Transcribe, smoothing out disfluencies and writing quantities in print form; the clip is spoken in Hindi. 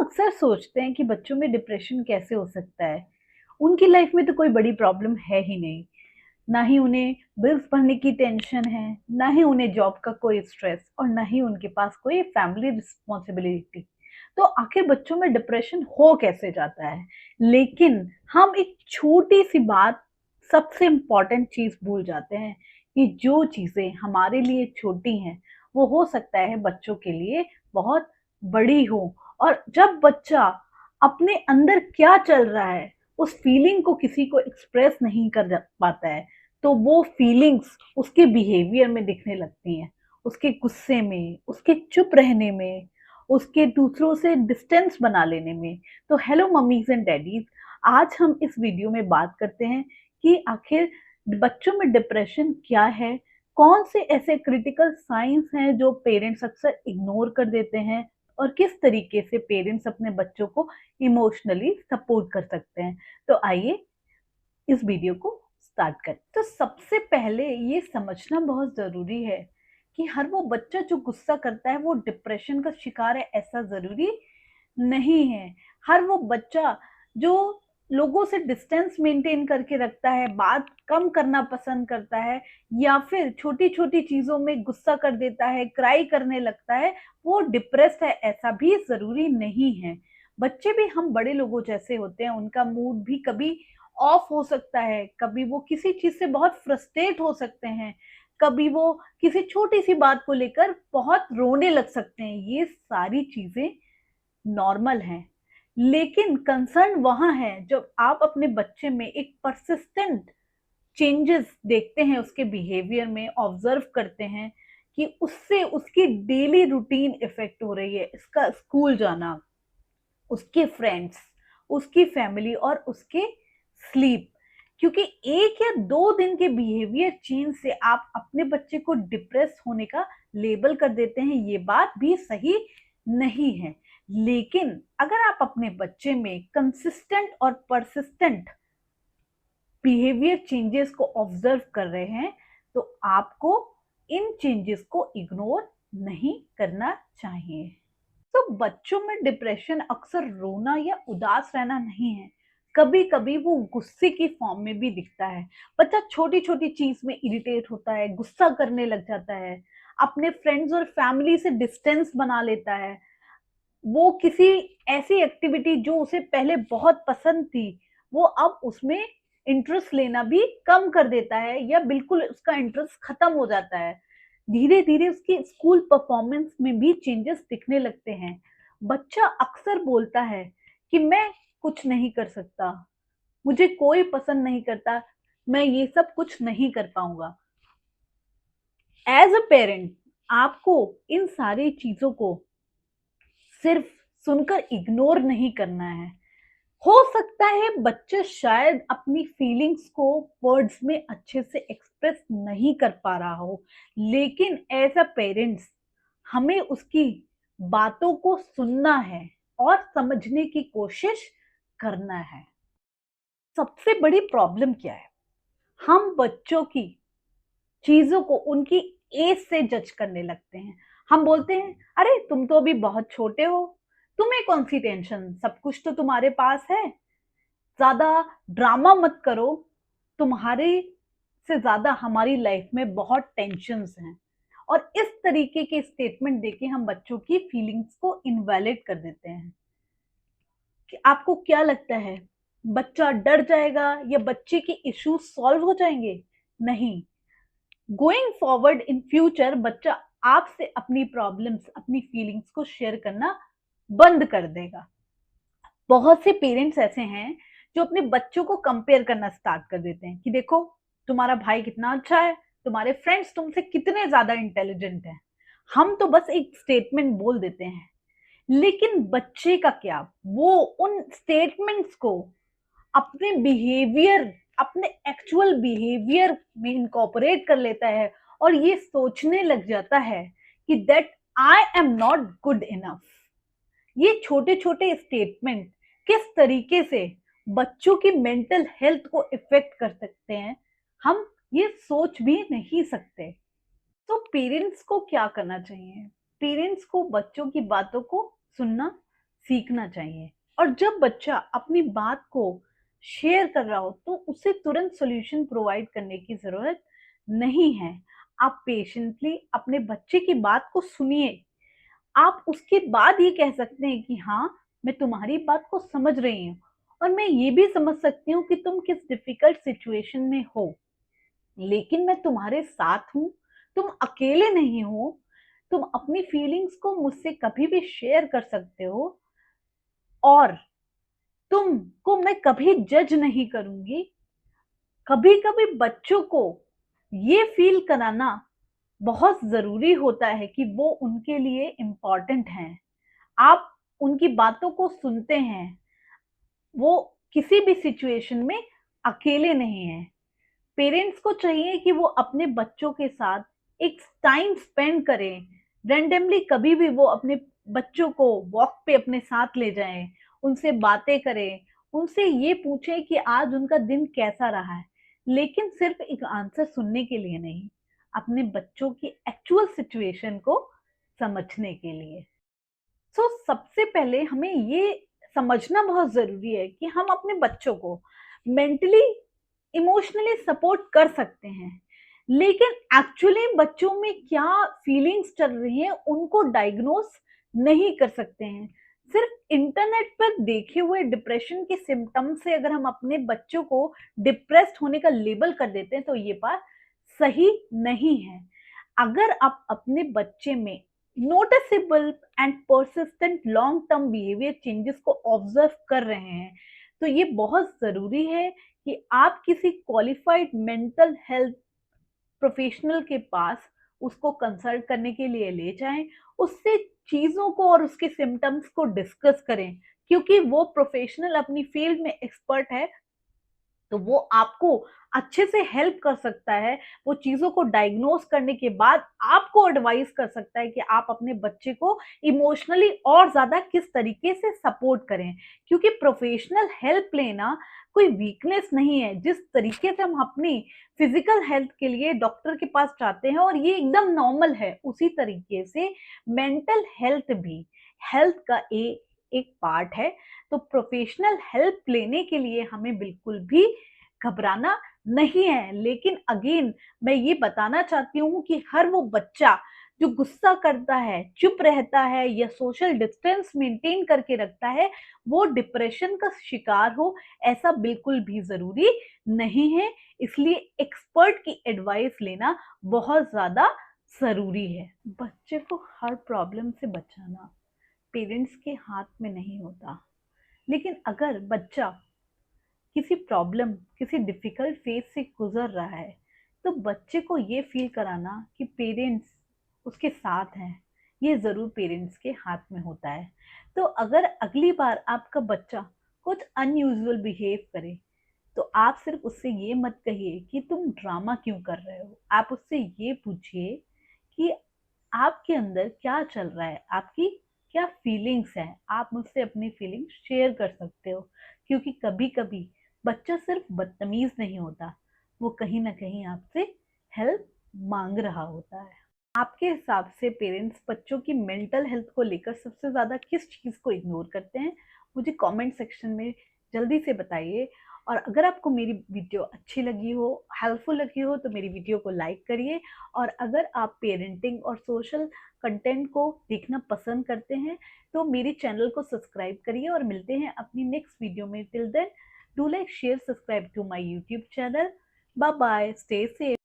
अक्सर सोचते हैं कि बच्चों में डिप्रेशन कैसे हो सकता है। उनकी लाइफ में तो कोई बड़ी प्रॉब्लम है ही नहीं। ना ही उन्हें बिल्स भरने की टेंशन है, ना ही उन्हें जॉब का कोई स्ट्रेस और ना ही उनके पास कोई फैमिली रिस्पॉन्सिबिलिटी। तो आखिर बच्चों में डिप्रेशन हो कैसे जाता है? लेकिन हम एक छोटी सी बात, सबसे इम्पोर्टेंट चीज़ भूल जाते हैं कि जो चीज़ें हमारे लिए छोटी हैं, वो हो सकता है बच्चों के लिए बहुत बड़ी हो। और जब बच्चा अपने अंदर क्या चल रहा है, उस फीलिंग को किसी को एक्सप्रेस नहीं कर पाता है, तो वो फीलिंग्स उसके बिहेवियर में दिखने लगती हैं, उसके गुस्से में, उसके चुप रहने में, उसके दूसरों से डिस्टेंस बना लेने में। तो हेलो मम्मीज एंड डैडीज, आज हम इस वीडियो में बात करते हैं कि आखिर बच्चों में डिप्रेशन क्या है, कौन से ऐसे क्रिटिकल साइंस हैं जो पेरेंट्स अक्सर इग्नोर कर देते हैं और किस तरीके से पेरेंट्स अपने बच्चों को इमोशनली सपोर्ट कर सकते हैं। तो आइए इस वीडियो को स्टार्ट करें। तो सबसे पहले ये समझना बहुत ज़रूरी है कि हर वो बच्चा जो गुस्सा करता है वो डिप्रेशन का शिकार है, ऐसा ज़रूरी नहीं है। हर वो बच्चा जो लोगों से डिस्टेंस मेंटेन करके रखता है, बात कम करना पसंद करता है या फिर छोटी-छोटी चीज़ों में गुस्सा कर देता है, क्राई करने लगता है, वो डिप्रेस्ड है, ऐसा भी ज़रूरी नहीं है। बच्चे भी हम बड़े लोगों जैसे होते हैं, उनका मूड भी कभी ऑफ हो सकता है, कभी वो किसी चीज़ से बहुत फ्रस्ट्रेट हो सकते हैं, कभी वो किसी छोटी-सी बात को लेकर बहुत रोने लग सकते हैं। ये सारी चीज़ें नॉर्मल हैं। लेकिन कंसर्न वहाँ है जब आप अपने बच्चे में एक परसिस्टेंट चेंजेस देखते हैं, उसके बिहेवियर में ऑब्जर्व करते हैं कि उससे उसकी डेली रूटीन इफेक्ट हो रही है। इसका स्कूल जाना, उसके फ्रेंड्स, उसकी फैमिली और उसके स्लीप। क्योंकि 1 या 2 दिन के बिहेवियर चेंज से आप अपने बच्चे को डिप्रेस होने का लेबल कर देते हैं, ये बात भी सही नहीं है। लेकिन अगर आप अपने बच्चे में कंसिस्टेंट और परसिस्टेंट बिहेवियर चेंजेस को ऑब्जर्व कर रहे हैं, तो आपको इन चेंजेस को इग्नोर नहीं करना चाहिए। तो बच्चों में डिप्रेशन अक्सर रोना या उदास रहना नहीं है, कभी कभी वो गुस्से की फॉर्म में भी दिखता है। बच्चा छोटी छोटी चीज में इरिटेट होता है, गुस्सा करने लग जाता है, अपने फ्रेंड्स और फैमिली से डिस्टेंस बना लेता है। वो किसी ऐसी एक्टिविटी जो उसे पहले बहुत पसंद थी, वो अब उसमें इंटरेस्ट लेना भी कम कर देता है या बिल्कुल उसका इंटरेस्ट खत्म हो जाता है। धीरे धीरे उसकी स्कूल परफॉर्मेंस में भी चेंजेस दिखने लगते हैं। बच्चा अक्सर बोलता है कि मैं कुछ नहीं कर सकता, मुझे कोई पसंद नहीं करता, मैं ये सब कुछ नहीं कर पाऊंगा। एज अ पेरेंट आपको इन सारी चीजों को सिर्फ सुनकर इग्नोर नहीं करना है। हो सकता है बच्चा शायद अपनी फीलिंग्स को वर्ड्स में अच्छे से एक्सप्रेस नहीं कर पा रहा हो, लेकिन एज अ पेरेंट्स हमें उसकी बातों को सुनना है और समझने की कोशिश करना है। सबसे बड़ी प्रॉब्लम क्या है? हम बच्चों की चीजों को उनकी एज से जज करने लगते हैं। हम बोलते हैं, अरे तुम तो अभी बहुत छोटे हो, तुम्हें कौन सी टेंशन, सब कुछ तो तुम्हारे पास है, ज्यादा ड्रामा मत करो, तुम्हारे से ज्यादा हमारी लाइफ में बहुत टेंशन्स हैं। और इस तरीके के स्टेटमेंट देके हम बच्चों की फीलिंग्स को इनवैलिड कर देते हैं। कि आपको क्या लगता है, बच्चा डर जाएगा या बच्चे के इश्यूज सॉल्व हो जाएंगे? नहीं। गोइंग फॉरवर्ड इन फ्यूचर बच्चा आपसे अपनी प्रॉब्लम्स, अपनी फीलिंग्स को शेयर करना बंद कर देगा। बहुत से पेरेंट्स ऐसे हैं जो अपने बच्चों को कंपेयर करना स्टार्ट कर देते हैं कि देखो तुम्हारा भाई कितना अच्छा है, तुम्हारे फ्रेंड्स तुमसे कितने ज्यादा इंटेलिजेंट हैं। हम तो बस एक स्टेटमेंट बोल देते हैं, लेकिन बच्चे का क्या? वो उन स्टेटमेंट्स को अपने बिहेवियर, अपने एक्चुअल बिहेवियर में इनकॉर्पोरेट कर लेता है और ये सोचने लग जाता है कि that I am not good enough. ये छोटे छोटे स्टेटमेंट किस तरीके से बच्चों की मेंटल हेल्थ को इफेक्ट कर सकते हैं, हम ये सोच भी नहीं सकते। तो पेरेंट्स को क्या करना चाहिए? पेरेंट्स को बच्चों की बातों को सुनना, सीखना चाहिए। और जब बच्चा अपनी बात को शेयर कर रहा हो तो उसे तुरंत सॉल्यूशन प्रोवाइड करने की ज़रूरत नहीं है। आप पेशेंटली अपने बच्चे की बात को सुनिए। आप उसके बाद ये कह सकते हैं कि हाँ, मैं तुम्हारी बात को समझ रही हूँ और मैं ये भी समझ सकती हूँ कि तुम किस डिफ़िकल्ट सिचुएशन में हो। लेकिन मैं तुम्हारे साथ हूँ, तुम अकेले नहीं हो, तुम अपनी फीलिंग्स को मुझसे कभी भी शेयर कर सकते हो और तुमको मैं कभी जज नहीं करूँगी। कभी-कभी बच्चों को ये फ़ील कराना बहुत ज़रूरी होता है कि वो उनके लिए इम्पोर्टेंट हैं। आप उनकी बातों को सुनते हैं, वो किसी भी सिचुएशन में अकेले नहीं हैं। पेरेंट्स को चाहिए कि वो अपने बच्चों के साथ एक टाइम स्पेंड करें। रैंडमली कभी भी वो अपने बच्चों को वॉक पे अपने साथ ले जाएँ, उनसे बातें करें, उनसे ये पूछें कि आज उनका दिन कैसा रहा है। लेकिन सिर्फ़ एक आंसर सुनने के लिए नहीं, अपने बच्चों की एक्चुअल सिचुएशन को समझने के लिए। सबसे पहले हमें ये समझना बहुत ज़रूरी है कि हम अपने बच्चों को मेंटली, इमोशनली सपोर्ट कर सकते हैं, लेकिन एक्चुअली बच्चों में क्या फीलिंग्स चल रही हैं, उनको डायग्नोस नहीं कर सकते हैं। सिर्फ इंटरनेट पर देखे हुए डिप्रेशन के सिम्टम्स से अगर हम अपने बच्चों को डिप्रेस्ड होने का लेबल कर देते हैं, तो ये बात सही नहीं है। अगर आप अपने बच्चे में noticeable and persistent long term behaviour changes को ऑब्जर्व कर रहे हैं, तो ये बहुत ज़रूरी है कि आप किसी क्वालिफाइड मेंटल हेल्थ प्रोफेशनल के पास उसको कंसल्ट करने के लिए ले जाएं, उससे चीज़ों को और उसके सिम्टम्स को डिस्कस करें, क्योंकि वो प्रोफेशनल अपनी फील्ड में एक्सपर्ट है, तो वो आपको अच्छे से हेल्प कर सकता है। वो चीज़ों को डायग्नोस करने के बाद आपको एडवाइस कर सकता है कि आप अपने बच्चे को इमोशनली और ज़्यादा किस तरीके से सपोर्ट करें। क्योंकि प्रोफेशनल हेल्प लेना कोई वीकनेस नहीं है। जिस तरीके से हम अपनी फिज़िकल हेल्थ के लिए डॉक्टर के पास जाते हैं और ये एकदम नॉर्मल है, उसी तरीके से मेंटल हेल्थ भी हेल्थ का एक पार्ट है। तो प्रोफेशनल हेल्प लेने के लिए हमें बिल्कुल भी घबराना नहीं है। लेकिन अगेन मैं ये बताना चाहती हूँ कि हर वो बच्चा जो गुस्सा करता है, चुप रहता है या सोशल डिस्टेंस मेंटेन करके रखता है, वो डिप्रेशन का शिकार हो, ऐसा बिल्कुल भी ज़रूरी नहीं है। इसलिए एक्सपर्ट की एडवाइस लेना बहुत ज़्यादा ज़रूरी है। बच्चे को हर प्रॉब्लम से बचाना पेरेंट्स के हाथ में नहीं होता। लेकिन अगर बच्चा किसी प्रॉब्लम, किसी डिफिकल्ट फेज से गुजर रहा है, तो बच्चे को ये फील कराना कि पेरेंट्स उसके साथ हैं, ये ज़रूर पेरेंट्स के हाथ में होता है। तो अगर अगली बार आपका बच्चा कुछ अनयूजुअल बिहेव करे, तो आप सिर्फ उससे ये मत कहिए कि तुम ड्रामा क्यों कर रहे हो। आप उससे ये पूछिए कि आपके अंदर क्या चल रहा है, आपकी क्या फीलिंग्स हैं। आप मुझसे अपनी फीलिंग्स शेयर कर सकते हो, क्योंकि कभी कभी बच्चा सिर्फ बदतमीज नहीं होता, वो कहीं ना कहीं आपसे हेल्प मांग रहा होता है। आपके हिसाब से पेरेंट्स बच्चों की मेंटल हेल्थ को लेकर सबसे ज़्यादा किस चीज़ को इग्नोर करते हैं, मुझे कमेंट सेक्शन में जल्दी से बताइए। और अगर आपको मेरी वीडियो अच्छी लगी हो, हेल्पफुल लगी हो, तो मेरी वीडियो को लाइक करिए। और अगर आप पेरेंटिंग और सोशल कंटेंट को देखना पसंद करते हैं, तो मेरे चैनल को सब्सक्राइब करिए और मिलते हैं अपनी नेक्स्ट वीडियो में। Till then, do like, share, subscribe to my YouTube channel. Bye bye, stay safe.